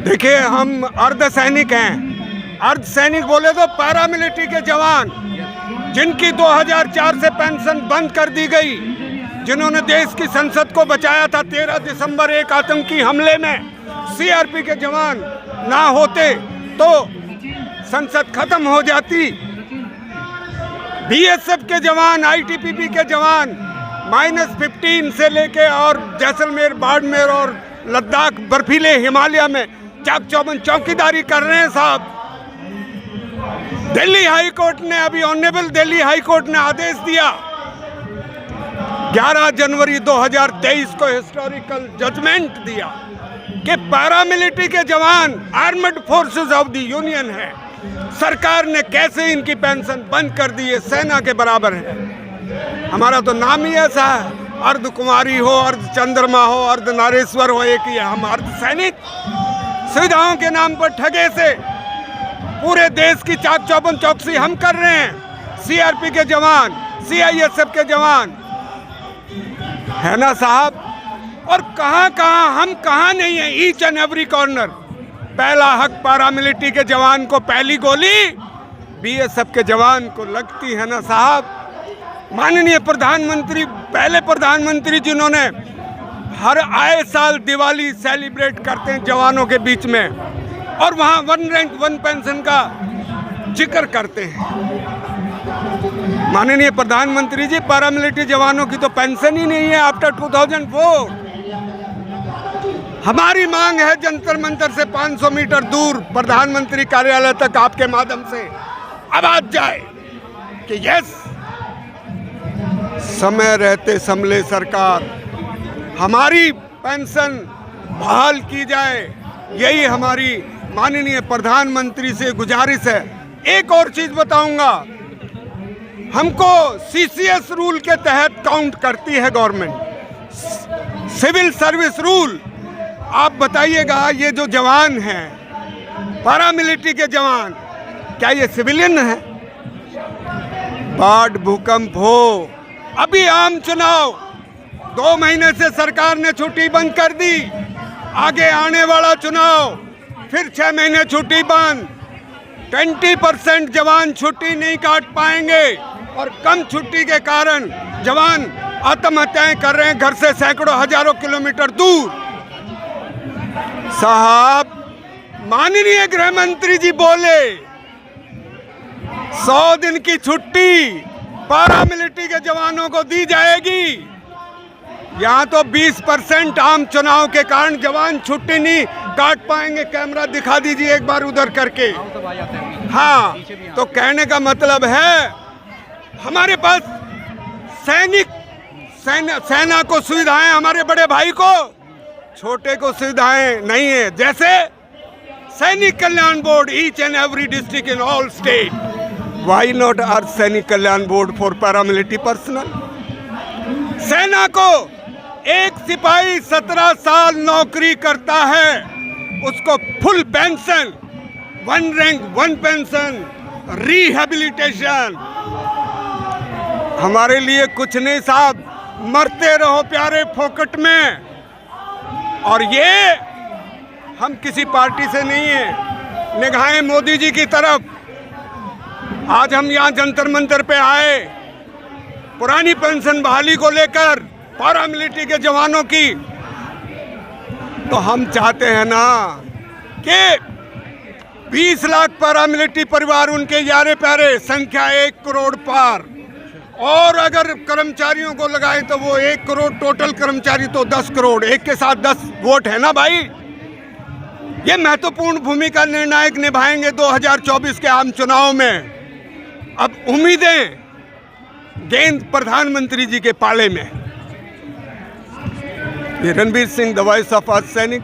देखिए, हम अर्धसैनिक हैं। अर्धसैनिक बोले तो पैरामिलिट्री के जवान जिनकी 2004 से पेंशन बंद कर दी गई, जिन्होंने देश की संसद को बचाया था 13 दिसंबर एक आतंकी हमले में। सीआरपी के जवान ना होते तो संसद खत्म हो जाती। बीएसएफ के जवान, आईटीबीपी के जवान -15 से लेके और जैसलमेर, बाड़मेर और लद्दाख बर्फीले हिमालय में चाक चौबंद चौकीदारी कर रहे हैं साहब। दिल्ली हाई कोर्ट ने अभी ऑनरेबल दिल्ली हाई कोर्ट ने आदेश दिया 11 जनवरी 2023 को हिस्टोरिकल जजमेंट दिया कि पैरामिलिट्री के जवान armed forces of the union है। सरकार ने कैसे इनकी पेंशन बंद कर दी है, सेना के बराबर है। हमारा तो नाम ही ऐसा है, अर्ध कुमारी हो, अर्ध चंद्रमा हो, अर्ध नारेश्वर हो, एक ही है। हम अर्ध सैनिक सुविधाओं के नाम पर ठगे से पूरे देश की चाक चौबंद चौकसी हम कर रहे हैं। सीआरपी के जवान, सीआईएसएफ के जवान है ना साहब। और हम कहाँ नहीं है, ईच एंड एवरी कॉर्नर। पहला हक पैरामिलिट्री के जवान को, पहली गोली बीएसएफ के जवान को लगती है ना साहब। माननीय प्रधानमंत्री, पहले प्रधानमंत्री जिन्होंने हर आए साल दिवाली सेलिब्रेट करते हैं जवानों के बीच में, और वहाँ 1 रैंक 1 पेंशन का जिक्र करते हैं। माननीय प्रधानमंत्री जी, पैरामिलिट्री जवानों की तो पेंशन ही नहीं है आफ्टर 2004। हमारी मांग है जंतर मंतर से 500 मीटर दूर प्रधानमंत्री कार्यालय तक आपके माध्यम से आवाज जाए कि यस, समय रहते संभले सरकार, हमारी पेंशन बहाल की जाए। यही हमारी माननीय प्रधानमंत्री से गुजारिश है। एक और चीज बताऊंगा, हमको सीसीएस रूल के तहत काउंट करती है गवर्नमेंट, सिविल सर्विस रूल। आप बताइएगा, ये जो जवान हैं पैरामिलिट्री के जवान, क्या ये सिविलियन है? बाढ़, भूकंप हो, अभी आम चुनाव, 2 महीने से सरकार ने छुट्टी बंद कर दी। आगे आने वाला चुनाव फिर 6 महीने छुट्टी बंद। 20% जवान छुट्टी नहीं काट पाएंगे, और कम छुट्टी के कारण जवान आत्महत्याएं कर रहे हैं घर से सैकड़ों हजारों किलोमीटर दूर। साहब, माननीय गृह मंत्री जी बोले 100 दिन की छुट्टी पैरामिलिट्री के जवानों को दी जाएगी। यहाँ तो 20% आम चुनाव के कारण जवान छुट्टी नहीं काट पाएंगे। कैमरा दिखा दीजिए एक बार उधर करके। हाँ, तो कहने का मतलब है हमारे पास सेना को सुविधाएं, हमारे बड़े भाई को, छोटे को सुविधाएं नहीं है। जैसे Sainik Kalyan board, each and every district in all state, why not are Sainik Kalyan board for paramilitary personnel? सेना को एक सिपाही 17 साल नौकरी करता है, उसको full pension, 1 rank 1 pension, rehabilitation. हमारे लिए कुछ नहीं साहब, मरते रहो प्यारे फोकट में। और ये हम किसी पार्टी से नहीं है, निगाहें मोदी जी की तरफ। आज हम यहाँ जंतर मंतर पे आए पुरानी पेंशन बहाली को लेकर पैरामिलिट्री के जवानों की, तो हम चाहते हैं ना कि 20 लाख पैरामिलिट्री परिवार, उनके यारे प्यारे, संख्या 1 करोड़ पार, और अगर कर्मचारियों को लगाएं तो वो 1 करोड़ टोटल कर्मचारी, तो 10 करोड़, एक के साथ 10 वोट है ना भाई। ये महत्वपूर्ण भूमिका निर्णायक निभाएंगे 2024 के आम चुनाव में। अब उम्मीदें गेंद प्रधानमंत्री जी के पाले में। ये Ranbir Singh, the voice of अर्ध सैनिक।